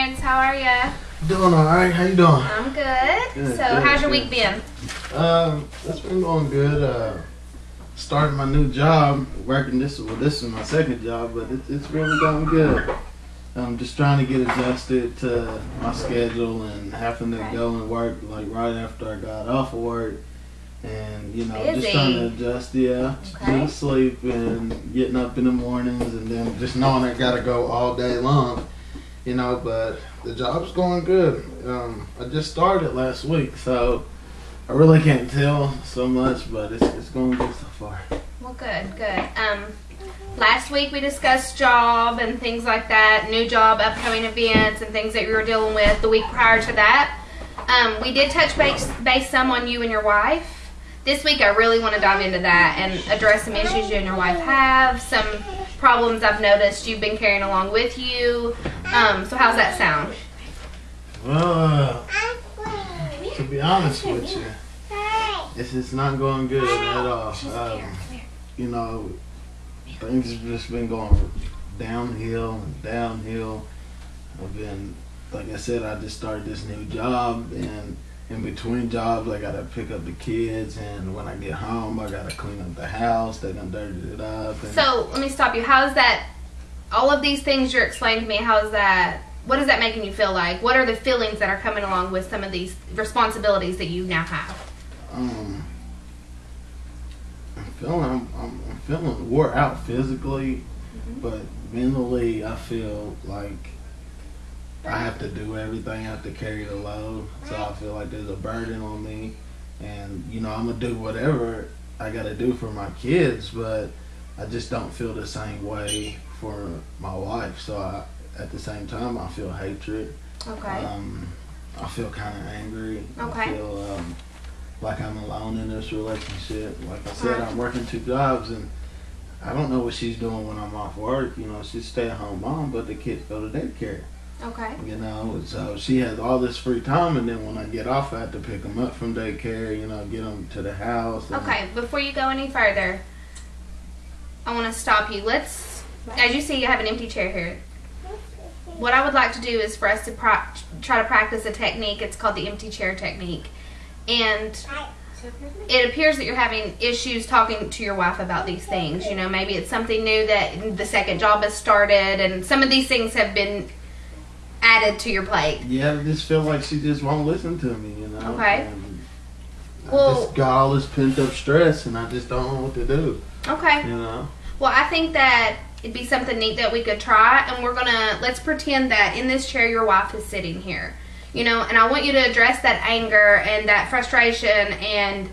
Meggs. How are ya? Doing alright. How you doing? I'm good. Good, How's your week been? It's been going good. Starting my new job, working this is my second job, but it's really going good. I'm just trying to get adjusted to my schedule and having to go and work like right after I got off of work. And, just trying to adjust, to sleep and getting up in the mornings and then just knowing I got to go all day long, but the job's going good. I just started last week, so I really can't tell so much, but it's going good so far. Well, good. Last week we discussed job and things like that, new job, upcoming events, and things that you were dealing with. The week prior to that, we did touch base some on you and your wife. This week I really want to dive into that and address some issues you and your wife have, some problems I've noticed you've been carrying along with you. So how's that sound? Well, to be honest with you, it's not going good at all. Things have just been going downhill and downhill. I've been, like I said, I just started this new job, and in between jobs I gotta pick up the kids, and when I get home I gotta clean up the house. They done dirtied it up. So let me stop you. How's that, all of these things you're explaining to me, what is that making you feel like? What are the feelings that are coming along with some of these responsibilities that you now have? I'm feeling wore out physically, but mentally I feel like I have to do everything. I have to carry the load, so I feel like there's a burden on me, and I'm gonna do whatever I gotta do for my kids, but I just don't feel the same way for my wife. So at the same time I feel hatred. Okay. I feel kind of angry. Okay. I feel like I'm alone in this relationship. Like I said, I'm working 2 jobs, and I don't know what she's doing when I'm off work. She's a stay-at-home mom, but the kids go to daycare. Okay. So she has all this free time, and then when I get off, I have to pick them up from daycare, get them to the house. Okay, before you go any further, I want to stop you. As you see, you have an empty chair here. What I would like to do is for us to try to practice a technique. It's called the empty chair technique. And it appears that you're having issues talking to your wife about these things. Maybe it's something new that the second job has started, and some of these things have been added to your plate. Yeah, I just feel like she just won't listen to me, Okay. And I just got all this pent up stress, and I just don't know what to do. Okay. Well, I think that it'd be something neat that we could try, and let's pretend that in this chair your wife is sitting here. And I want you to address that anger and that frustration and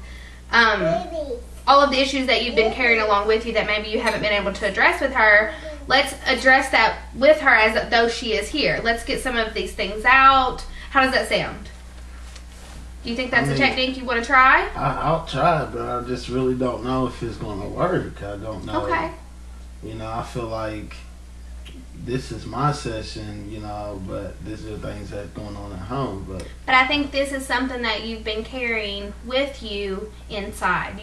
all of the issues that you've been carrying along with you that maybe you haven't been able to address with her. Let's address that with her as though she is here. Let's get some of these things out. How does that sound? Do you think that's a technique you want to try? I'll try, but I just really don't know if it's going to work. I don't know. Okay. I feel like this is my session, but these are things that's going on at home. But I think this is something that you've been carrying with you inside,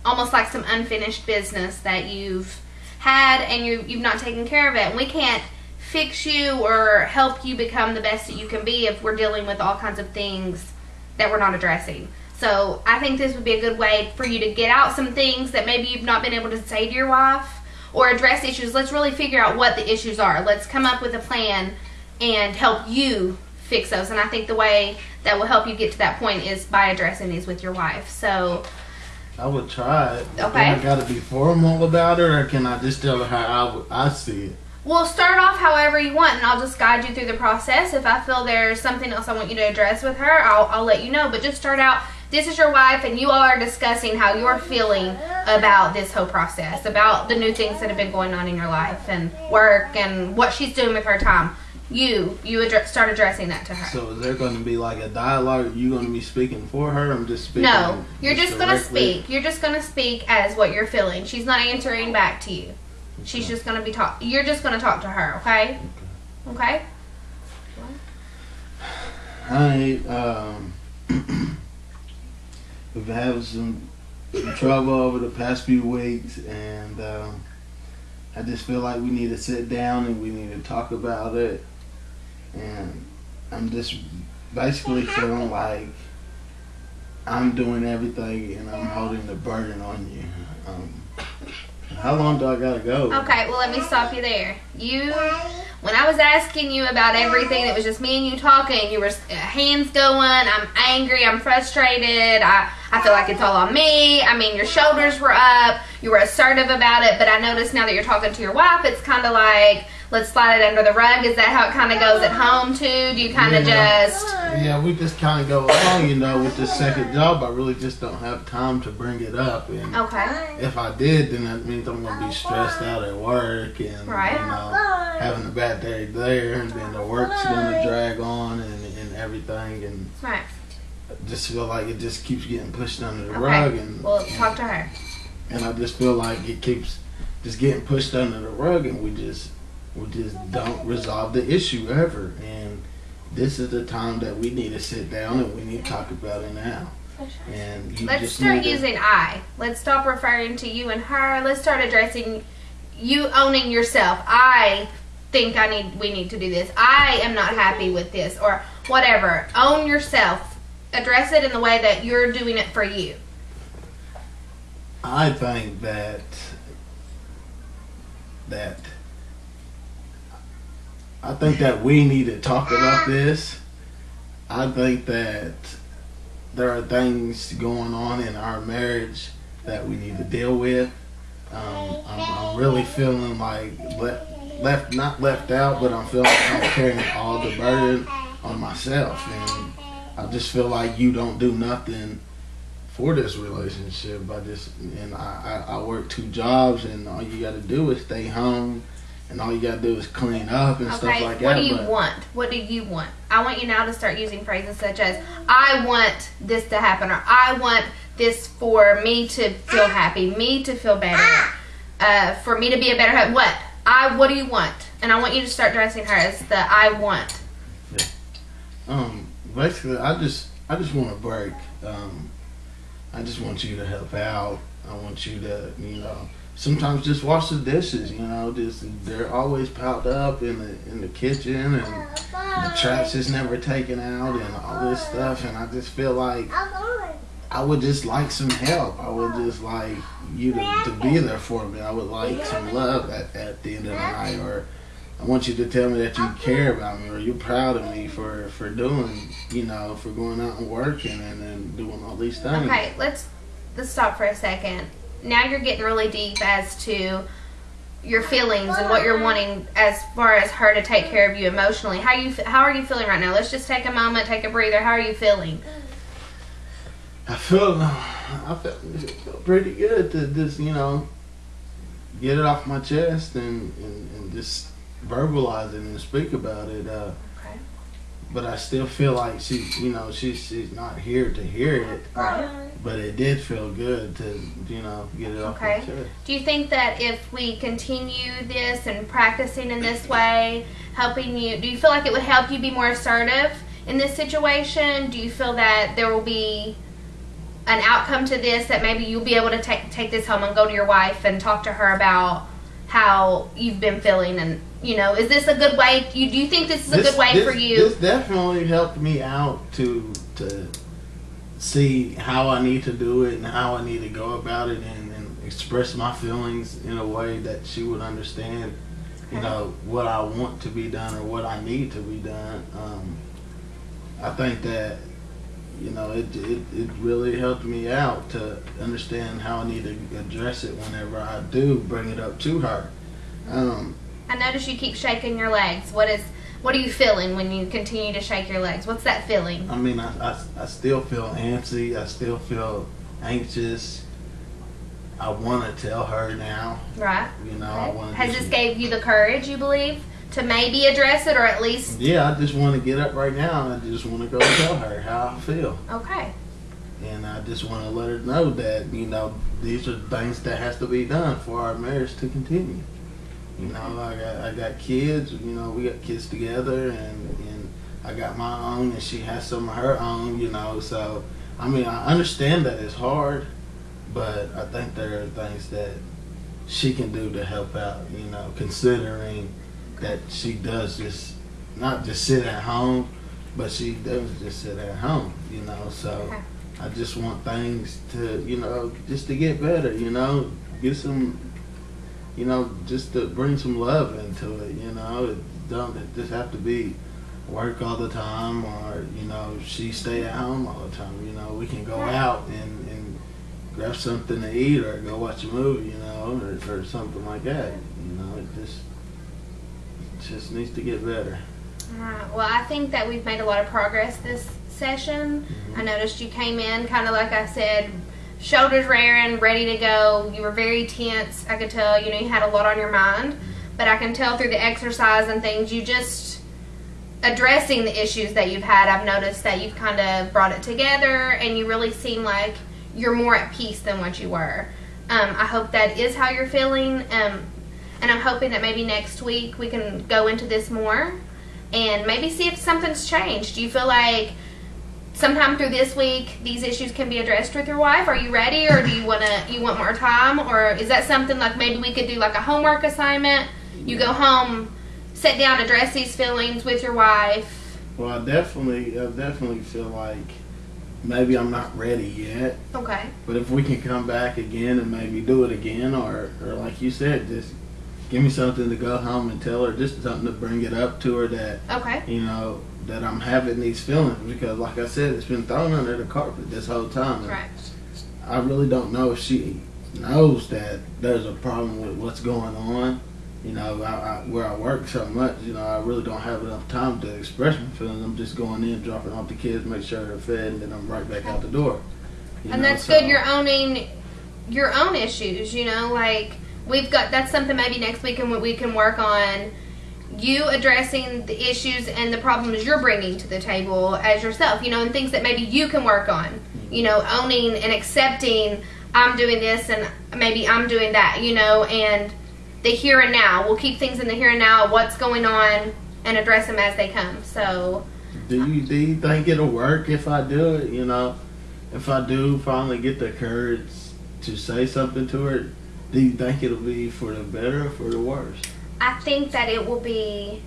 almost like some unfinished business that you've had and you've not taken care of it. And we can't fix you or help you become the best that you can be if we're dealing with all kinds of things that we're not addressing. So I think this would be a good way for you to get out some things that maybe you've not been able to say to your wife, or address issues. Let's really figure out what the issues are. Let's come up with a plan and help you fix those. And I think the way that will help you get to that point is by addressing these with your wife. So I would try it. Okay. I got to be formal about it, or can I just tell her how I see it? We'll start off however you want, and I'll just guide you through the process. If I feel there's something else I want you to address with her, I'll let you know. But just start out. This is your wife, and you all are discussing how you're feeling about this whole process, about the new things that have been going on in your life and work and what she's doing with her time. You start addressing that to her. So is there going to be like a dialogue? Are you going to be speaking for her? I'm just speaking. No, you're just going to speak. You're just going to speak as what you're feeling. She's not answering back to you. She's just going to be you're just going to talk to her, okay? Okay? We've had some trouble over the past few weeks, and I just feel like we need to sit down and we need to talk about it. and I'm just basically feeling like I'm doing everything and I'm holding the burden on you. How long do I gotta go? Okay, well, let me stop you there. When I was asking you about everything, it was just me and you talking. You were hands going. I'm angry. I'm frustrated. I feel like it's all on me. I mean, your shoulders were up. You were assertive about it. But I noticed now that you're talking to your wife, it's kind of like, let's slide it under the rug. Is that how it kind of goes at home too? Do you kind of just... Yeah, we just kind of go along, you know, with the second job. I really just don't have time to bring it up. And okay. if I did, then that means I'm going to be stressed out at work and, right. you know, having a bad day there. And then the work's going to drag on and everything. And right. I just feel like it just keeps getting pushed under the okay. rug. And, well, talk to her. And I just feel like it keeps just getting pushed under the rug, and we just don't resolve the issue ever. And this is the time that we need to sit down and we need to talk about it now. And let's start using I. Let's stop referring to you and her. Let's start addressing you, owning yourself. I think we need to do this. I am not happy with this, or whatever. Own yourself. Address it in the way that you're doing it for you. I think that we need to talk about this. I think that there are things going on in our marriage that we need to deal with. I'm really feeling like not left out, but I'm feeling like I'm carrying all the burden on myself, and I just feel like you don't do nothing for this relationship. I work 2 jobs, and all you got to do is stay home. And all you gotta do is clean up and stuff like that. What do you want? What do you want? I want you now to start using phrases such as, I want this to happen, or I want this for me to feel happy, me to feel better, for me to be a better husband. What do you want? And I want you to start dressing her as the I want. Yeah. Basically, I just want a break. I just want you to help out. I want you to, you know, sometimes just wash the dishes, you know, they're always piled up in the kitchen, and the trash is never taken out and all this stuff, and I just feel like I would just like some help. I would just like you to be there for me. I would like some love at the end of the night, or I want you to tell me that you care about me, or you're proud of me for doing, you know, for going out and working and doing all these things. Okay, let's stop for a second. Now you're getting really deep as to your feelings and what you're wanting as far as her to take care of you emotionally. How are you feeling right now? Let's just take a moment, take a breather. How are you feeling? I feel pretty good to just, you know, get it off my chest and just verbalize it and speak about it. Okay. But I still feel like she's not here to hear it. Right. But it did feel good to, you know, get it off my chest. Do you think that if we continue this and practicing in this way, helping you, do you feel like it would help you be more assertive in this situation? Do you feel that there will be an outcome to this, that maybe you'll be able to take this home and go to your wife and talk to her about how you've been feeling? And, you know, is this a good way? Do you think this is a good way for you? This definitely helped me out to see how I need to do it and how I need to go about it and express my feelings in a way that she would understand, you know, what I want to be done or what I need to be done. I think that, you know, it really helped me out to understand how I need to address it whenever I do bring it up to her. I notice you keep shaking your legs. What are you feeling when you continue to shake your legs? What's that feeling? I mean, I still feel antsy. I still feel anxious. I want to tell her now. Right. You know, I want to. Has this gave you the courage, you believe, to maybe address it, or at least? Yeah, I just want to get up right now and I just want to go tell her how I feel. Okay. And I just want to let her know that, you know, these are things that has to be done for our marriage to continue. You know, I got kids, you know, we got kids together, and I got my own, and she has some of her own, you know, so, I mean, I understand that it's hard, but I think there are things that she can do to help out, you know, considering that she does just not just sit at home, but she doesn't just sit at home, you know. So Okay. I just want things to, you know, just to get better, you know, get some, you know, just to bring some love into it, you know. It just have to be work all the time, or, you know, she stay at home all the time. You know, we can go out and grab something to eat, or go watch a movie, you know, or something like that. You know, it just needs to get better. Alright, well, I think that we've made a lot of progress this session. Mhm. I noticed you came in kind of like I said, shoulders raring, ready to go. You were very tense. I could tell, you know, you had a lot on your mind. But I can tell through the exercise and things, you just addressing the issues that you've had. I've noticed that you've kind of brought it together, and you really seem like you're more at peace than what you were. I hope that is how you're feeling. And I'm hoping that maybe next week we can go into this more and maybe see if something's changed. Do you feel like sometime through this week these issues can be addressed with your wife? Are you ready, or do you want more time, or is that something like maybe we could do like a homework assignment? You go home, sit down, address these feelings with your wife. Well, I definitely feel like maybe I'm not ready yet. Okay. But if we can come back again and maybe do it again, or like you said, just give me something to go home and tell her, just something to bring it up to her that, Okay. you know, that I'm having these feelings, because like I said, it's been thrown under the carpet this whole time. And Right. I really don't know if she knows that there's a problem with what's going on. You know, where I work so much, you know, I really don't have enough time to express my feelings. I'm just going in, dropping off the kids, make sure they're fed, and then I'm right back out the door. And that's good. You're owning your own issues, you know, like that's something maybe next week and we can work on, you addressing the issues and the problems you're bringing to the table as yourself, you know, and things that maybe you can work on, you know, owning and accepting, I'm doing this and maybe I'm doing that, you know, and the here and now. We'll keep things in the here and now, what's going on, and address them as they come. So, do you think it'll work if I do it? You know, if I do finally get the courage to say something to her, do you think it'll be for the better or for the worse? I think that it will be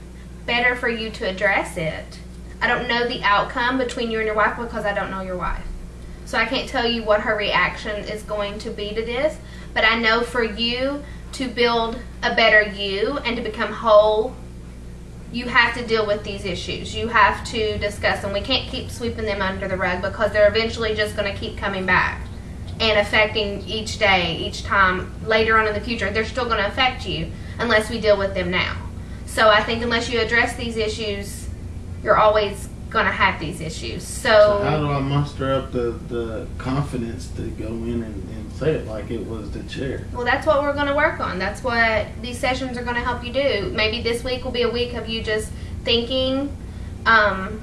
better for you to address it. I don't know the outcome between you and your wife because I don't know your wife. So I can't tell you what her reaction is going to be to this. But I know for you to build a better you and to become whole, you have to deal with these issues. You have to discuss them. We can't keep sweeping them under the rug because they're eventually just going to keep coming back and affecting each day, each time, later on in the future. They're still going to affect you unless we deal with them now. So I think unless you address these issues, you're always going to have these issues. So how do I muster up the confidence to go in and say it like it was the chair? Well, that's what we're going to work on. That's what these sessions are going to help you do. Maybe this week will be a week of you just thinking kind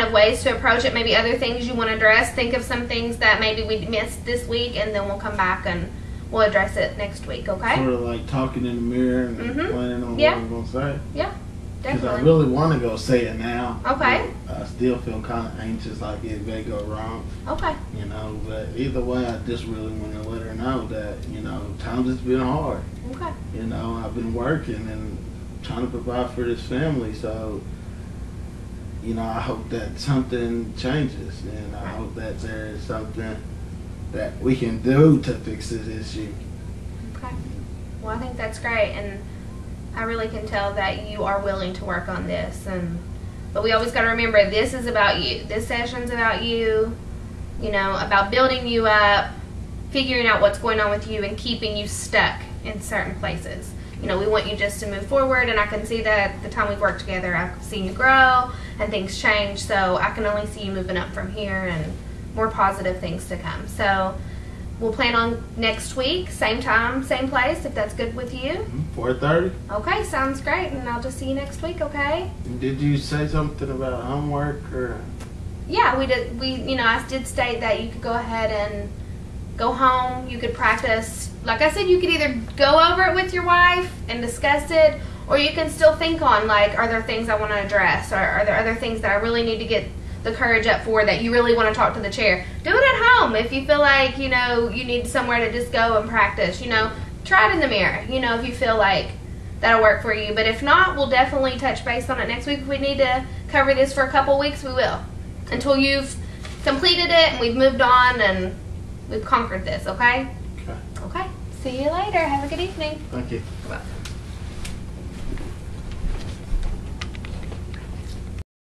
of ways to approach it. Maybe other things you want to address. Think of some things that maybe we missed this week, and then we'll come back and we'll address it next week, okay? Sort of like talking in the mirror and planning on what I'm going to say. Yeah, Because definitely. I really want to go say it now. Okay. But I still feel kind of anxious, like it may go wrong. Okay. You know, but either way, I just really want to let her know that, you know, times has been hard. Okay. You know, I've been working and trying to provide for this family, so, you know, I hope that something changes, and I hope that there is something that we can do to fix this issue. Okay. Well, I think that's great, and I really can tell that you are willing to work on this. But we always got to remember, this is about you. This session's about you, you know, about building you up, figuring out what's going on with you, and keeping you stuck in certain places. You know, we want you just to move forward, and I can see that the time we've worked together, I've seen you grow and things change, so I can only see you moving up from here and more positive things to come. So we'll plan on next week, same time, same place, if that's good with you. 4:30? Okay, sounds great, and I'll just see you next week, okay? Did you say something about homework or? Yeah, we did. I did state that you could go ahead and go home. You could practice. Like I said, you could either go over it with your wife and discuss it, or you can still think on, like, are there things I want to address, or are there other things that I really need to get the courage up for that you really want to talk to the chair. Do it at home if you feel like, you need somewhere to just go and practice. Try it in the mirror. If you feel like that'll work for you. But if not, we'll definitely touch base on it next week. If we need to cover this for a couple weeks, we will. Until you've completed it and we've moved on and we've conquered this, okay? Okay. Okay. See you later. Have a good evening. Thank you. You're welcome.